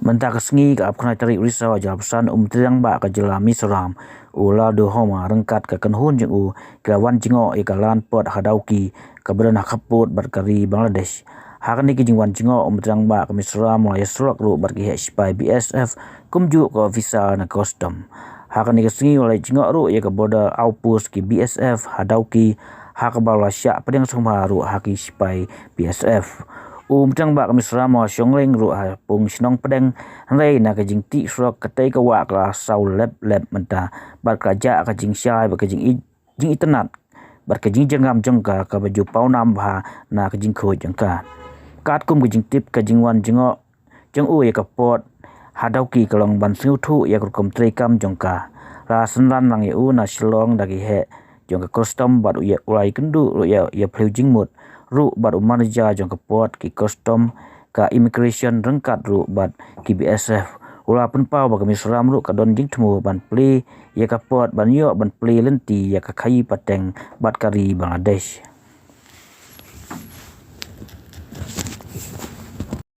Mentah kesengi ke apkana tarik risau ajal pesan triang ba ke jela Mizoram ula do homa rengkat ke kenhun jeng kelawan jengok ikalan pot hadauki ke badan kaput berkari Bangladesh. Hakni ki jingwan jengok triang ba ke Mizoram mulai serok ru berki HPI BSF kumju ke visa na custom. Hakni kesengi oleh jengok ru ya ke border outpost ki BSF hadauki hak bala syak pedang sumha ru haki SPI BSF. Tang ba kami serama syongleng ru pung sinong pedeng rei na ka jing ti srok ka tei ka wa ka sau lep menta bar ka ja ka jing syai ba ka jing itenat bar ka jing jengam jengka ka baju pau nam ba na ka jing kho jengka kat kum ka jing tip ka jing wan jengo jeng ya ka pot hadauki kalong ban siu thu ya ka kum trei kam jengka ra senran lang ya na silong dagi he jong ka custom bar ya ulai kendu ru ya pheu jing mut ru bat umarja jong kepot ki custom ka immigration rengkat ru bat ki BSF ula pun pau ba kami seram ru ka don jing temu ban pli ya kapot ban yo ban pli lenti ya ka khai pateng bat kari Bangladesh.